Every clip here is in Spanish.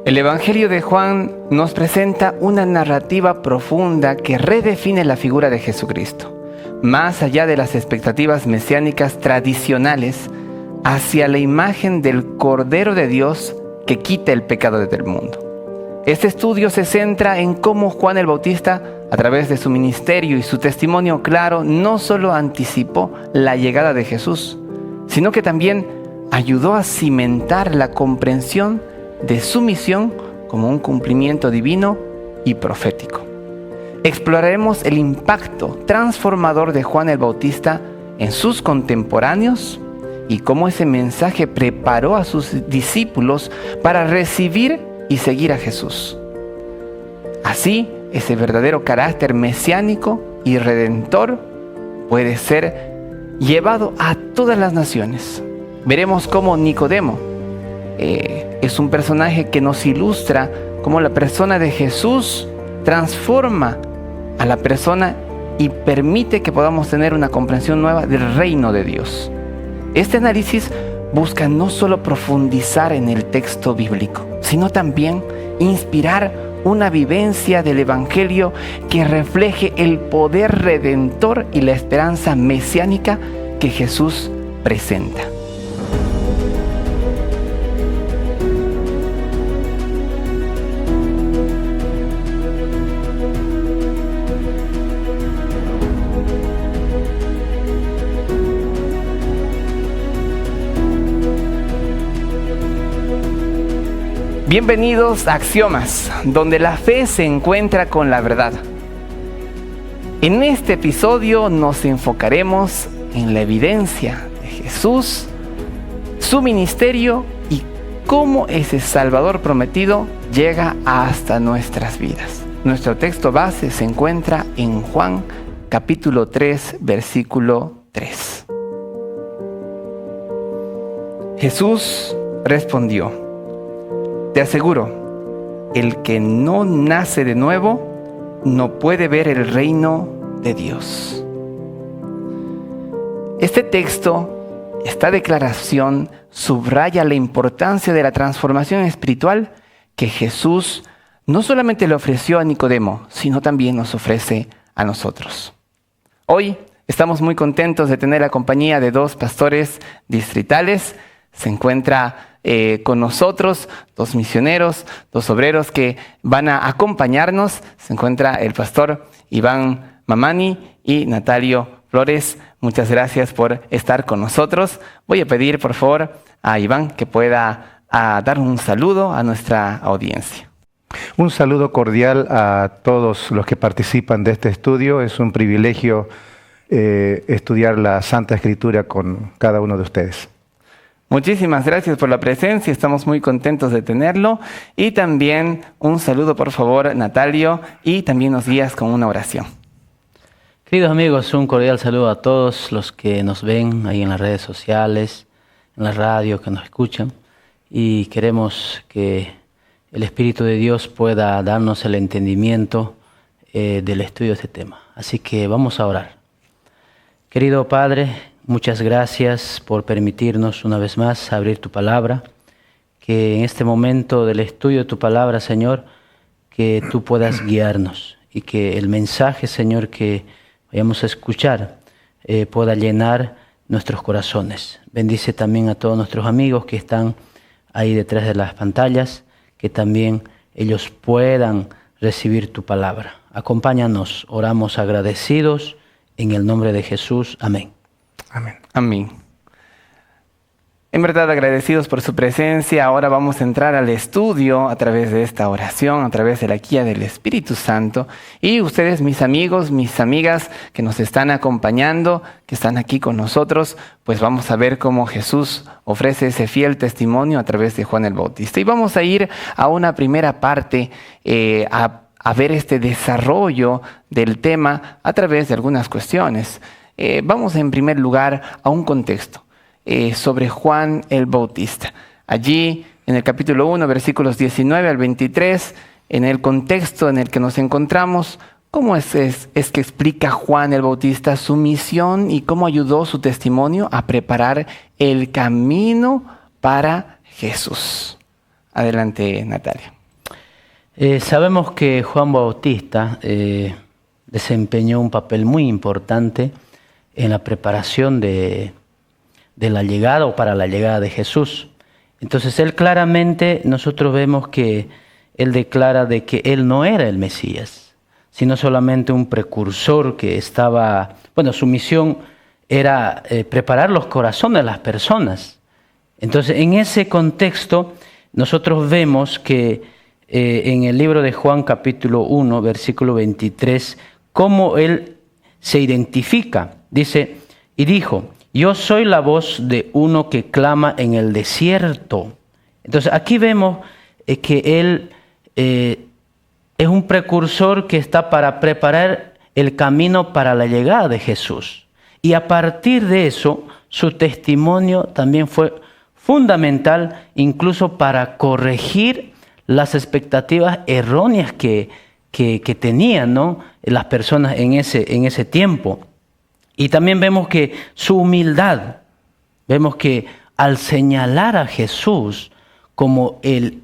El Evangelio de Juan nos presenta una narrativa profunda que redefine la figura de Jesucristo, más allá de las expectativas mesiánicas tradicionales, hacia la imagen del Cordero de Dios que quita el pecado del mundo. Este estudio se centra en cómo Juan el Bautista, a través de su ministerio y su testimonio claro, no solo anticipó la llegada de Jesús, sino que también ayudó a cimentar la comprensión de su misión como un cumplimiento divino y profético. Exploraremos el impacto transformador de Juan el Bautista en sus contemporáneos y cómo ese mensaje preparó a sus discípulos para recibir y seguir a Jesús. Así, ese verdadero carácter mesiánico y redentor puede ser llevado a todas las naciones. Veremos cómo Nicodemo es un personaje que nos ilustra cómo la persona de Jesús transforma a la persona y permite que podamos tener una comprensión nueva del reino de Dios. Este análisis busca no solo profundizar en el texto bíblico, sino también inspirar una vivencia del Evangelio que refleje el poder redentor y la esperanza mesiánica que Jesús presenta. Bienvenidos a Axiomas, donde la fe se encuentra con la verdad. En este episodio nos enfocaremos en la evidencia de Jesús, su ministerio y cómo ese Salvador prometido llega hasta nuestras vidas. Nuestro texto base se encuentra en Juan capítulo 3, versículo 3. Jesús respondió: te aseguro, el que no nace de nuevo no puede ver el reino de Dios. Este texto, esta declaración, subraya la importancia de la transformación espiritual que Jesús no solamente le ofreció a Nicodemo, sino también nos ofrece a nosotros. Hoy estamos muy contentos de tener la compañía de dos pastores distritales. Se encuentra con nosotros, dos misioneros, dos obreros que van a acompañarnos. Se encuentra el pastor Iván Mamani y Natalio Flores. Muchas gracias por estar con nosotros. Voy a pedir, por favor, a Iván que pueda dar un saludo a nuestra audiencia. Un saludo cordial a todos los que participan de este estudio. Es un privilegio estudiar la Santa Escritura con cada uno de ustedes. Muchísimas gracias por la presencia, estamos muy contentos de tenerlo. Y también un saludo, por favor, Natalio, y también nos guías con una oración. Queridos amigos, un cordial saludo a todos los que nos ven ahí en las redes sociales, en la radio, que nos escuchan. Y queremos que el Espíritu de Dios pueda darnos el entendimiento del estudio de este tema. Así que vamos a orar. Querido Padre, muchas gracias por permitirnos una vez más abrir tu palabra, que en este momento del estudio de tu palabra, Señor, que tú puedas guiarnos y que el mensaje, Señor, que vayamos a escuchar pueda llenar nuestros corazones. Bendice también a todos nuestros amigos que están ahí detrás de las pantallas, que también ellos puedan recibir tu palabra. Acompáñanos, oramos agradecidos en el nombre de Jesús. Amén. Amén. Amén. En verdad agradecidos por su presencia. Ahora vamos a entrar al estudio a través de esta oración, a través de la guía del Espíritu Santo. Y ustedes, mis amigos, mis amigas que nos están acompañando, que están aquí con nosotros, pues vamos a ver cómo Jesús ofrece ese fiel testimonio a través de Juan el Bautista. Y vamos a ir a una primera parte a ver este desarrollo del tema a través de algunas cuestiones. Vamos en primer lugar a un contexto sobre Juan el Bautista. Allí en el capítulo 1, versículos 19 al 23, en el contexto en el que nos encontramos, ¿cómo es que explica Juan el Bautista su misión y cómo ayudó su testimonio a preparar el camino para Jesús? Adelante, Natalia. Sabemos que Juan Bautista desempeñó un papel muy importante en la preparación de la llegada o para la llegada de Jesús. Entonces él claramente, nosotros vemos que él declara de que él no era el Mesías, sino solamente un precursor que estaba, su misión era preparar los corazones de las personas. Entonces en ese contexto nosotros vemos que en el libro de Juan capítulo 1, versículo 23, cómo él se identifica. Dice, y dijo, yo soy la voz de uno que clama en el desierto. Entonces aquí vemos que él es un precursor que está para preparar el camino para la llegada de Jesús. Y a partir de eso, su testimonio también fue fundamental, incluso para corregir las expectativas erróneas que tenían, ¿no?, las personas en ese tiempo. Y también vemos que su humildad, vemos que al señalar a Jesús como el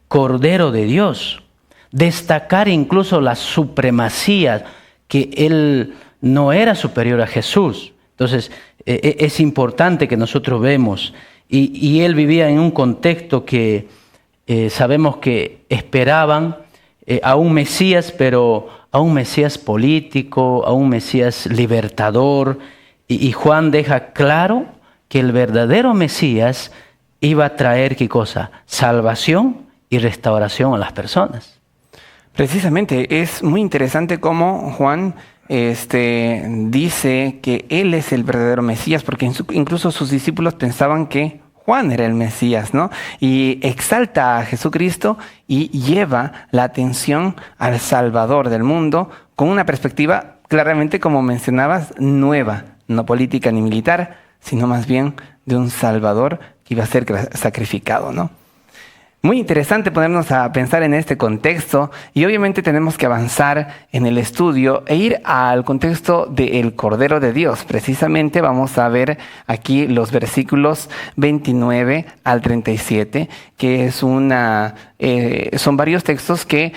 Cordero de Dios, destacar incluso la supremacía, que él no era superior a Jesús. Entonces es importante que nosotros vemos, y él vivía en un contexto que sabemos que esperaban a un Mesías, pero a un Mesías político, a un Mesías libertador. Y Juan deja claro que el verdadero Mesías iba a traer, ¿qué cosa? Salvación y restauración a las personas. Precisamente, es muy interesante cómo Juan dice que él es el verdadero Mesías, porque incluso sus discípulos pensaban que Juan era el Mesías, ¿no? Y exalta a Jesucristo y lleva la atención al Salvador del mundo con una perspectiva claramente, como mencionabas, nueva, no política ni militar, sino más bien de un Salvador que iba a ser sacrificado, ¿no? Muy interesante ponernos a pensar en este contexto, y obviamente tenemos que avanzar en el estudio e ir al contexto del Cordero de Dios. Precisamente vamos a ver aquí los versículos 29 al 37, que son varios textos que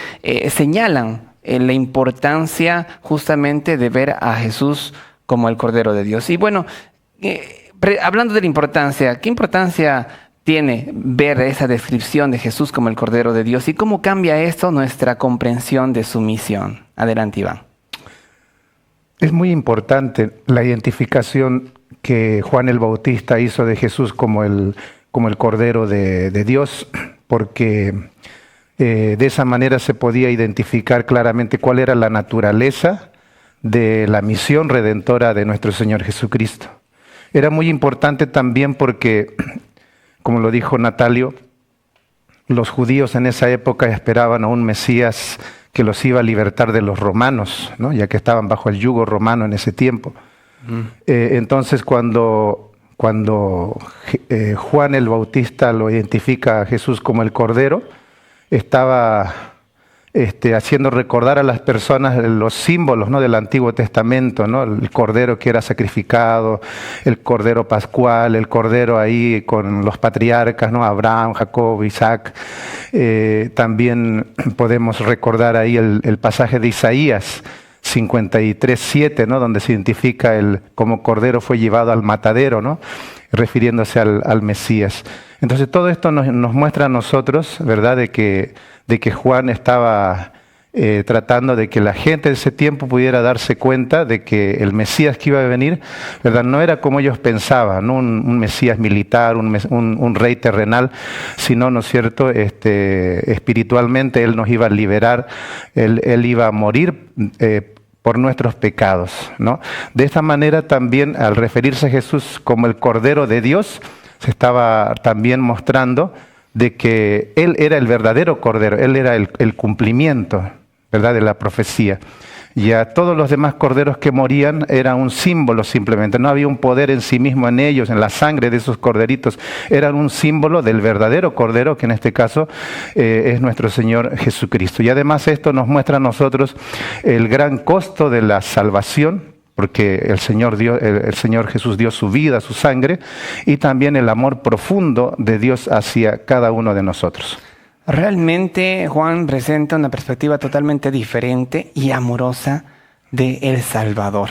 señalan la importancia justamente de ver a Jesús como el Cordero de Dios. Y bueno, hablando de la importancia, ¿qué importancia tiene ver esa descripción de Jesús como el Cordero de Dios, y cómo cambia esto nuestra comprensión de su misión? Adelante, Iván. Es muy importante la identificación que Juan el Bautista hizo de Jesús como el Cordero de Dios, porque de esa manera se podía identificar claramente cuál era la naturaleza de la misión redentora de nuestro Señor Jesucristo. Era muy importante también porque, como lo dijo Natalio, los judíos en esa época esperaban a un Mesías que los iba a libertar de los romanos, ¿no?, ya que estaban bajo el yugo romano en ese tiempo. Entonces, cuando Juan el Bautista lo identifica a Jesús como el Cordero, estaba haciendo recordar a las personas los símbolos, ¿no?, del Antiguo Testamento, ¿no?, el Cordero que era sacrificado, el Cordero Pascual, el Cordero ahí con los patriarcas, ¿no?, Abraham, Jacob, Isaac. También podemos recordar ahí el pasaje de Isaías 53:7, ¿no?, donde se identifica como Cordero fue llevado al matadero, ¿no?, refiriéndose al Mesías. Entonces todo esto nos muestra a nosotros, ¿verdad?, de que Juan estaba tratando de que la gente de ese tiempo pudiera darse cuenta de que el Mesías que iba a venir, ¿verdad?, no era como ellos pensaban, ¿no?, un Mesías militar, un rey terrenal, sino, ¿no es cierto?, espiritualmente Él nos iba a liberar, Él iba a morir por nuestros pecados, ¿no? De esta manera también, al referirse a Jesús como el Cordero de Dios, se estaba también mostrando de que Él era el verdadero Cordero, Él era el cumplimiento, ¿verdad?, de la profecía. Y a todos los demás corderos que morían era un símbolo simplemente, no había un poder en sí mismo en ellos, en la sangre de esos corderitos, eran un símbolo del verdadero Cordero, que en este caso es nuestro Señor Jesucristo. Y además esto nos muestra a nosotros el gran costo de la salvación, porque el Señor Jesús dio su vida, su sangre, y también el amor profundo de Dios hacia cada uno de nosotros. Realmente Juan presenta una perspectiva totalmente diferente y amorosa de El Salvador.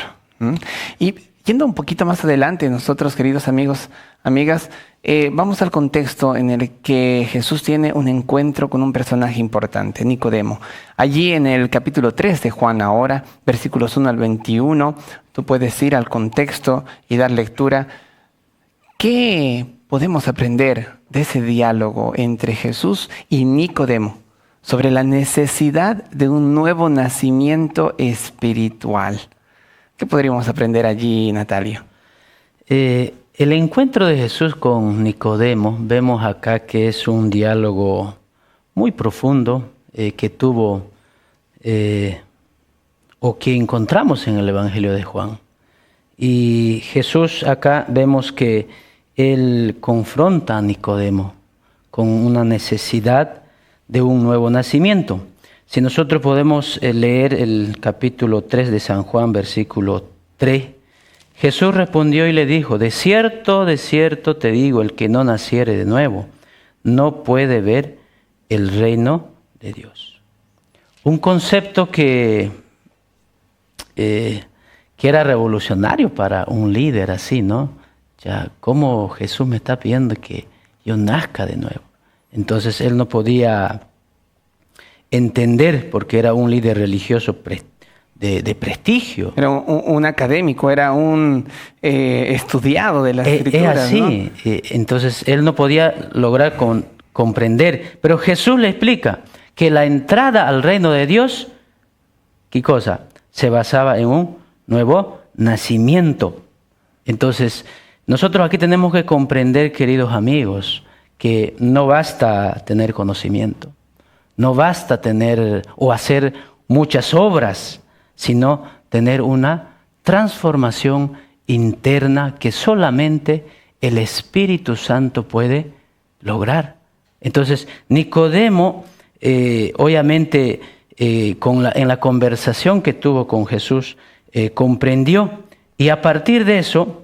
Y yendo un poquito más adelante, nosotros, queridos amigos, amigas, vamos al contexto en el que Jesús tiene un encuentro con un personaje importante, Nicodemo. Allí en el capítulo 3 de Juan ahora, versículos 1 al 21, tú puedes ir al contexto y dar lectura. ¿Qué podemos aprender de ese diálogo entre Jesús y Nicodemo sobre la necesidad de un nuevo nacimiento espiritual? ¿Qué podríamos aprender allí, Natalio? El encuentro de Jesús con Nicodemo, vemos acá que es un diálogo muy profundo que tuvo o que encontramos en el Evangelio de Juan. Y Jesús acá vemos que Él confronta a Nicodemo con una necesidad de un nuevo nacimiento. Si nosotros podemos leer el capítulo 3 de San Juan, versículo 3, Jesús respondió y le dijo: de cierto te digo, el que no naciere de nuevo, no puede ver el reino de Dios. Un concepto que era revolucionario para un líder así, ¿no? Ya, ¿cómo Jesús me está pidiendo que yo nazca de nuevo? Entonces él no podía entender, porque era un líder religioso de prestigio. Era un académico, era un estudiado de las escrituras. Es así, ¿no? Entonces él no podía lograr comprender. Pero Jesús le explica que la entrada al reino de Dios, ¿qué cosa? Se basaba en un nuevo nacimiento. Entonces, nosotros aquí tenemos que comprender, queridos amigos, que no basta tener conocimiento, no basta tener o hacer muchas obras, sino tener una transformación interna que solamente el Espíritu Santo puede lograr. Entonces, Nicodemo, obviamente, en la conversación que tuvo con Jesús, comprendió, y a partir de eso,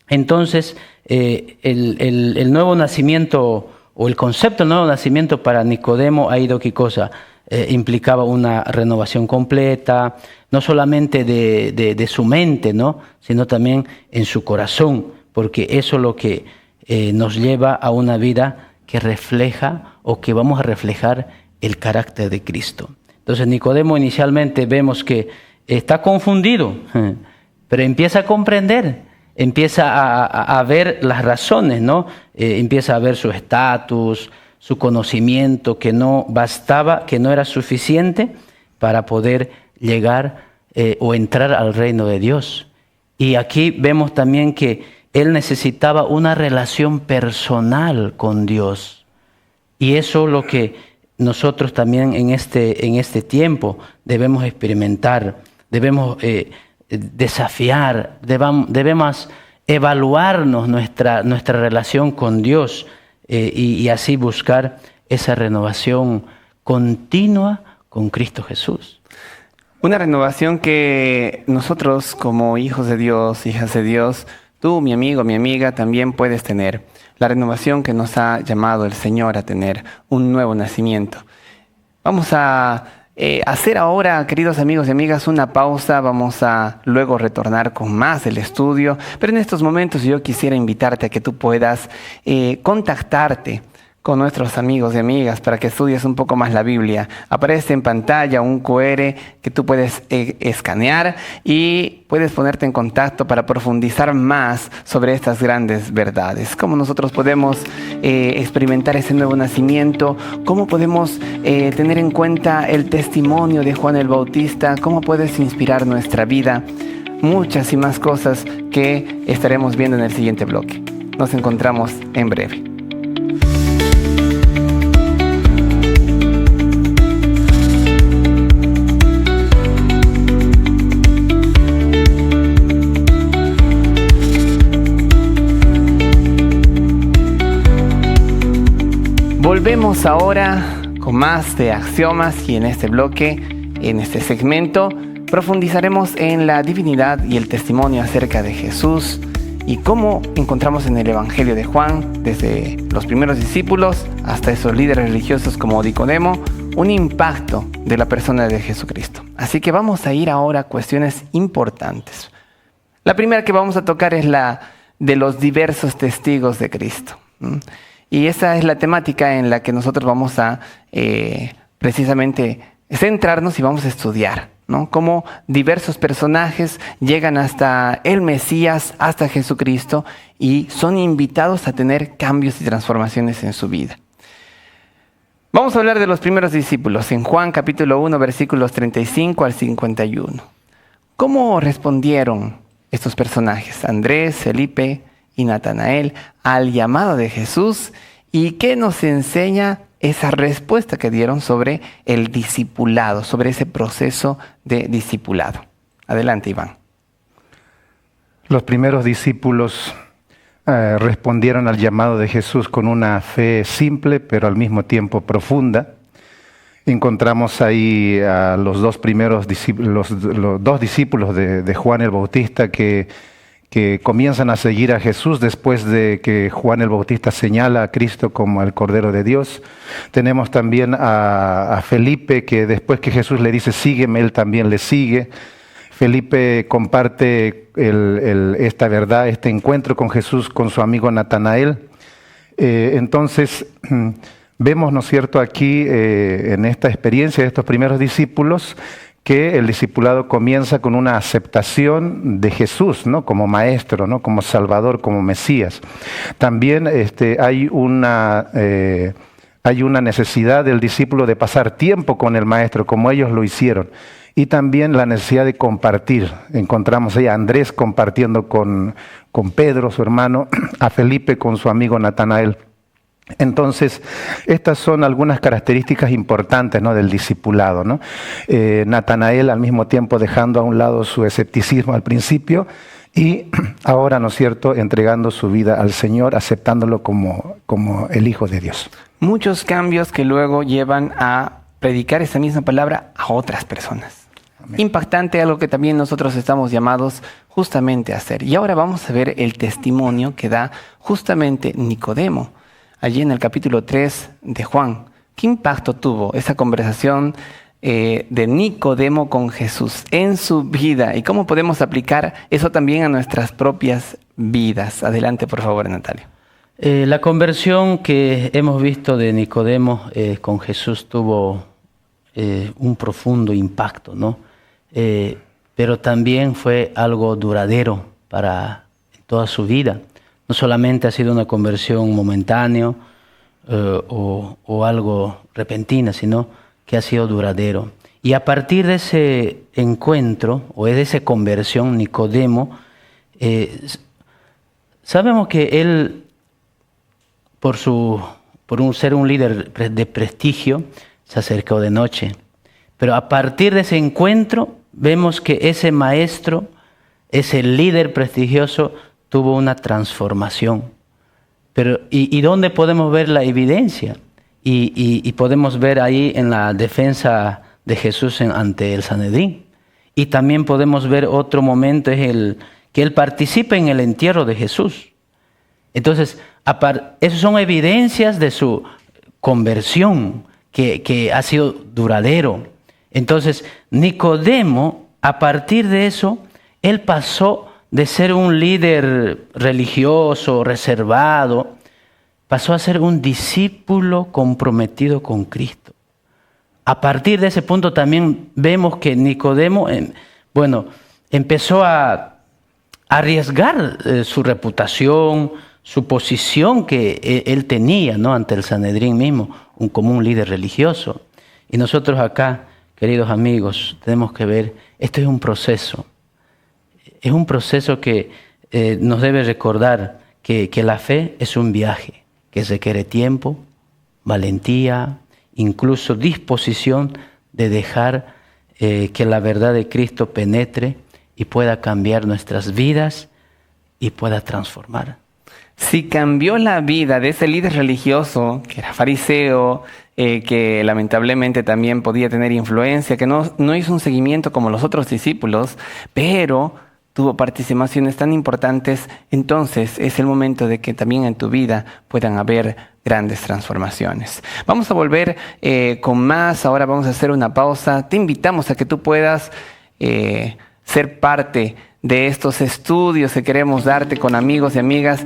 entonces, el nuevo nacimiento o el concepto del nuevo nacimiento para Nicodemo ha ido, ¿qué cosa? Implicaba una renovación completa, no solamente de su mente, ¿no? Sino también en su corazón, porque eso es lo que nos lleva a una vida que refleja o que vamos a reflejar el carácter de Cristo. Entonces Nicodemo inicialmente vemos que está confundido, pero empieza a comprender, empieza a ver las razones, ¿no? Empieza a ver su estatus, su conocimiento, que no bastaba, que no era suficiente para poder llegar o entrar al reino de Dios. Y aquí vemos también que él necesitaba una relación personal con Dios. Y eso es lo que nosotros también en este tiempo debemos experimentar, debemos desafiar, debemos evaluarnos nuestra relación con Dios y así buscar esa renovación continua con Cristo Jesús. Una renovación que nosotros como hijos de Dios, hijas de Dios, tú, mi amigo, mi amiga, también puedes tener. La renovación que nos ha llamado el Señor a tener, un nuevo nacimiento. Vamos a hacer ahora, queridos amigos y amigas, una pausa. Vamos a luego retornar con más del estudio. Pero en estos momentos yo quisiera invitarte a que tú puedas contactarte con nuestros amigos y amigas para que estudies un poco más la Biblia. Aparece en pantalla un QR que tú puedes escanear y puedes ponerte en contacto para profundizar más sobre estas grandes verdades. Cómo nosotros podemos experimentar ese nuevo nacimiento, cómo podemos tener en cuenta el testimonio de Juan el Bautista, cómo puedes inspirar nuestra vida. Muchas y más cosas que estaremos viendo en el siguiente bloque. Nos encontramos en breve. Volvemos ahora con más de Axiomas y en este bloque, en este segmento, profundizaremos en la divinidad y el testimonio acerca de Jesús y cómo encontramos en el Evangelio de Juan, desde los primeros discípulos hasta esos líderes religiosos como Nicodemo, un impacto de la persona de Jesucristo. Así que vamos a ir ahora a cuestiones importantes. La primera que vamos a tocar es la de los diversos testigos de Cristo. Y esa es la temática en la que nosotros vamos a precisamente centrarnos y vamos a estudiar, ¿no? Cómo diversos personajes llegan hasta el Mesías, hasta Jesucristo, y son invitados a tener cambios y transformaciones en su vida. Vamos a hablar de los primeros discípulos en Juan capítulo 1, versículos 35 al 51. ¿Cómo respondieron estos personajes, Andrés, Felipe y Natanael, al llamado de Jesús? ¿Y qué nos enseña esa respuesta que dieron sobre el discipulado, sobre ese proceso de discipulado? Adelante, Iván. Los primeros discípulos respondieron al llamado de Jesús con una fe simple, pero al mismo tiempo profunda. Encontramos ahí a los dos primeros discípulos, los dos discípulos de Juan el Bautista que comienzan a seguir a Jesús después de que Juan el Bautista señala a Cristo como el Cordero de Dios. Tenemos también a Felipe, que después que Jesús le dice sígueme, él también le sigue. Felipe comparte esta verdad, este encuentro con Jesús con su amigo Natanael. Entonces vemos, ¿no es cierto?, aquí en esta experiencia de estos primeros discípulos, que el discipulado comienza con una aceptación de Jesús, ¿no?, como maestro, ¿no?, como Salvador, como Mesías. También hay una necesidad del discípulo de pasar tiempo con el maestro, como ellos lo hicieron. Y también la necesidad de compartir. Encontramos ahí a Andrés compartiendo con Pedro, su hermano, a Felipe con su amigo Natanael. Entonces, estas son algunas características importantes, ¿no?, del discipulado, ¿no? Natanael al mismo tiempo dejando a un lado su escepticismo al principio y ahora, ¿no es cierto?, entregando su vida al Señor, aceptándolo como el Hijo de Dios. Muchos cambios que luego llevan a predicar esa misma palabra a otras personas. Amén. Impactante, algo que también nosotros estamos llamados justamente a hacer. Y ahora vamos a ver el testimonio que da justamente Nicodemo. Allí en el capítulo 3 de Juan, ¿qué impacto tuvo esa conversación de Nicodemo con Jesús en su vida? ¿Y cómo podemos aplicar eso también a nuestras propias vidas? Adelante, por favor, Natalia. La conversión que hemos visto de Nicodemo con Jesús tuvo un profundo impacto, ¿no? Pero también fue algo duradero para toda su vida. No solamente ha sido una conversión momentánea o algo repentina, sino que ha sido duradero. Y a partir de ese encuentro o de esa conversión, Nicodemo, sabemos que él, por ser un líder de prestigio, se acercó de noche. Pero a partir de ese encuentro, vemos que ese maestro, ese líder prestigioso, tuvo una transformación. Pero, ¿y dónde podemos ver la evidencia? Y podemos ver ahí en la defensa de Jesús ante el Sanedrín. Y también podemos ver otro momento, es que él participa en el entierro de Jesús. Entonces, esas son evidencias de su conversión, que ha sido duradero. Entonces, Nicodemo, a partir de eso, él pasó de ser un líder religioso, reservado, pasó a ser un discípulo comprometido con Cristo. A partir de ese punto también vemos que Nicodemo, empezó a arriesgar su reputación, su posición que él tenía, ¿no?, ante el Sanedrín mismo, como un líder religioso. Y nosotros acá, queridos amigos, tenemos que ver, esto es un proceso. Es un proceso que nos debe recordar que la fe es un viaje, que requiere tiempo, valentía, incluso disposición de dejar que la verdad de Cristo penetre y pueda cambiar nuestras vidas y pueda transformar. Si cambió la vida de ese líder religioso, que era fariseo, que lamentablemente también podía tener influencia, que no hizo un seguimiento como los otros discípulos, pero tuvo participaciones tan importantes, entonces es el momento de que también en tu vida puedan haber grandes transformaciones. Vamos a volver con más, ahora vamos a hacer una pausa. Te invitamos a que tú puedas ser parte de estos estudios que queremos darte con amigos y amigas.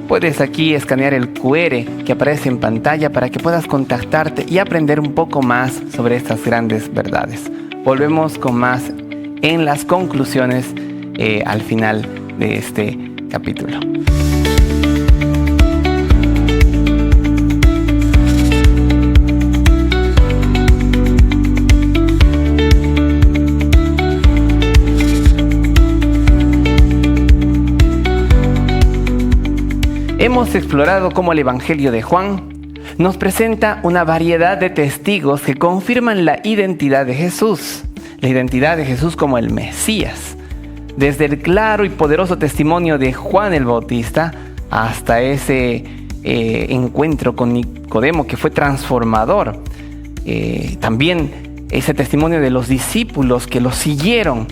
Puedes aquí escanear el QR que aparece en pantalla para que puedas contactarte y aprender un poco más sobre estas grandes verdades. Volvemos con más en las conclusiones al final de este capítulo. Hemos explorado cómo el Evangelio de Juan nos presenta una variedad de testigos que confirman la identidad de Jesús como el Mesías. Desde el claro y poderoso testimonio de Juan el Bautista hasta ese encuentro con Nicodemo que fue transformador. También ese testimonio de los discípulos que lo siguieron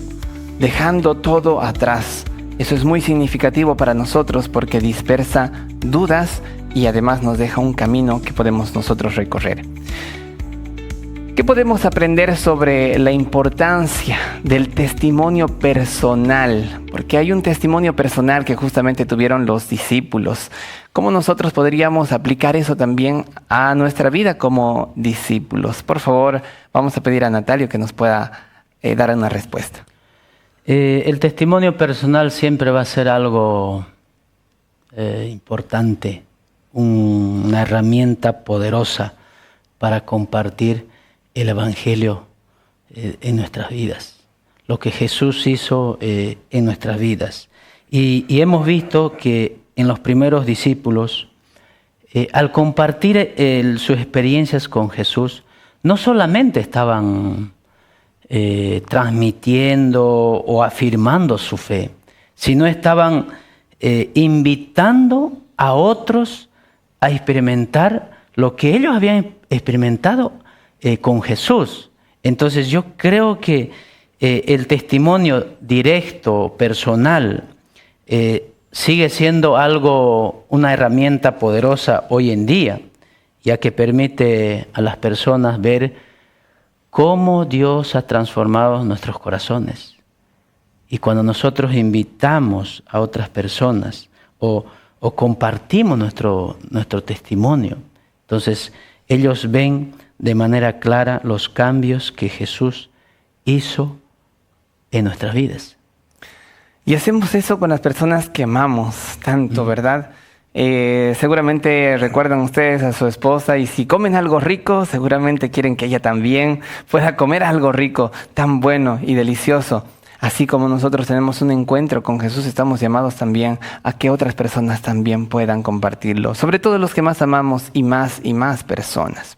dejando todo atrás. Eso es muy significativo para nosotros porque dispersa dudas y además nos deja un camino que podemos nosotros recorrer. ¿Qué podemos aprender sobre la importancia del testimonio personal? Porque hay un testimonio personal que justamente tuvieron los discípulos. ¿Cómo nosotros podríamos aplicar eso también a nuestra vida como discípulos? Por favor, vamos a pedir a Natalio que nos pueda dar una respuesta. El testimonio personal siempre va a ser algo importante, una herramienta poderosa para compartir el Evangelio en nuestras vidas, lo que Jesús hizo en nuestras vidas. Y hemos visto que en los primeros discípulos, al compartir sus experiencias con Jesús, no solamente estaban transmitiendo o afirmando su fe, sino estaban invitando a otros a experimentar lo que ellos habían experimentado con Jesús. Entonces yo creo que el testimonio directo, personal, sigue siendo una herramienta poderosa hoy en día, ya que permite a las personas ver cómo Dios ha transformado nuestros corazones. Y cuando nosotros invitamos a otras personas o compartimos nuestro testimonio, entonces ellos ven de manera clara los cambios que Jesús hizo en nuestras vidas. Y hacemos eso con las personas que amamos tanto, ¿verdad? Seguramente recuerdan ustedes a su esposa y si comen algo rico, seguramente quieren que ella también pueda comer algo rico, tan bueno y delicioso. Así como nosotros tenemos un encuentro con Jesús, estamos llamados también a que otras personas también puedan compartirlo. Sobre todo los que más amamos y más personas.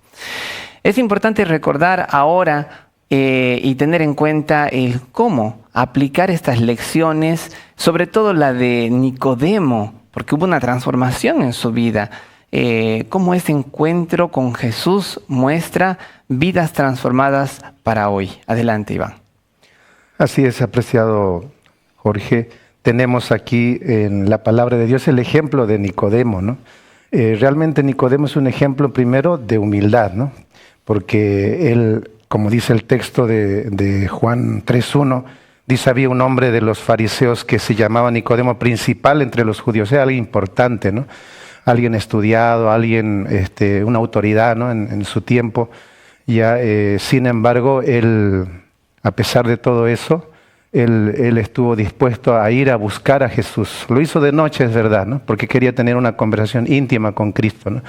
Es importante recordar ahora y tener en cuenta el cómo aplicar estas lecciones, sobre todo la de Nicodemo, porque hubo una transformación en su vida. Cómo ese encuentro con Jesús muestra vidas transformadas para hoy. Adelante, Iván. Así es, apreciado Jorge. Tenemos aquí en la palabra de Dios el ejemplo de Nicodemo, ¿no? Realmente Nicodemo es un ejemplo primero de humildad, ¿no? Porque él, como dice el texto de Juan 3:1, dice, había un hombre de los fariseos que se llamaba Nicodemo, principal entre los judíos, era alguien importante, ¿no? Alguien estudiado, alguien, una autoridad, ¿no? en su tiempo. Sin embargo, él, a pesar de todo eso, él estuvo dispuesto a ir a buscar a Jesús. Lo hizo de noche, es verdad, ¿no? Porque quería tener una conversación íntima con Cristo, ¿no?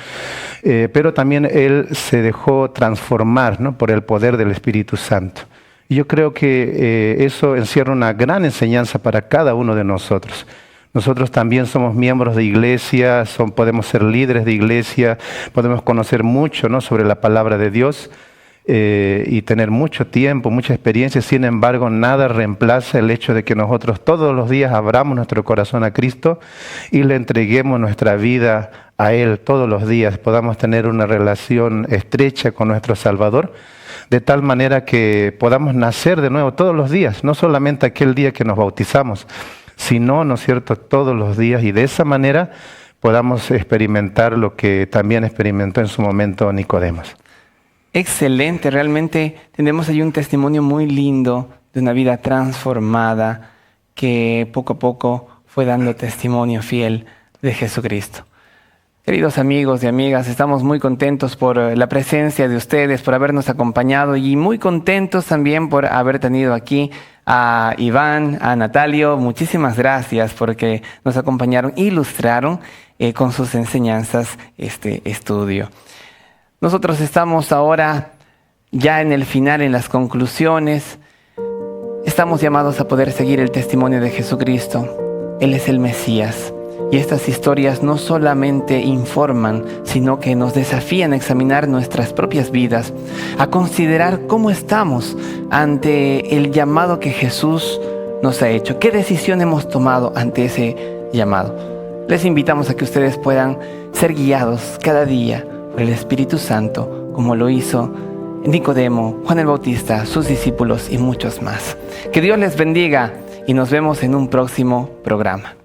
Pero también él se dejó transformar, ¿no? Por el poder del Espíritu Santo. Y yo creo que eso encierra una gran enseñanza para cada uno de nosotros. Nosotros también somos miembros de iglesia, podemos ser líderes de iglesia, podemos conocer mucho, ¿no? sobre la palabra de Dios. Y tener mucho tiempo, mucha experiencia. Sin embargo, nada reemplaza el hecho de que nosotros todos los días abramos nuestro corazón a Cristo y le entreguemos nuestra vida a Él todos los días, podamos tener una relación estrecha con nuestro Salvador, de tal manera que podamos nacer de nuevo todos los días, no solamente aquel día que nos bautizamos, sino, ¿no es cierto?, todos los días, y de esa manera podamos experimentar lo que también experimentó en su momento Nicodemos. Excelente, realmente tenemos ahí un testimonio muy lindo de una vida transformada que poco a poco fue dando testimonio fiel de Jesucristo. Queridos amigos y amigas, estamos muy contentos por la presencia de ustedes, por habernos acompañado y muy contentos también por haber tenido aquí a Iván, a Natalio. Muchísimas gracias porque nos acompañaron, ilustraron con sus enseñanzas este estudio. Nosotros estamos ahora ya en el final, en las conclusiones. Estamos llamados a poder seguir el testimonio de Jesucristo. Él es el Mesías. Y estas historias no solamente informan, sino que nos desafían a examinar nuestras propias vidas, a considerar cómo estamos ante el llamado que Jesús nos ha hecho. ¿Qué decisión hemos tomado ante ese llamado? Les invitamos a que ustedes puedan ser guiados cada día por el Espíritu Santo, como lo hizo Nicodemo, Juan el Bautista, sus discípulos y muchos más. Que Dios les bendiga y nos vemos en un próximo programa.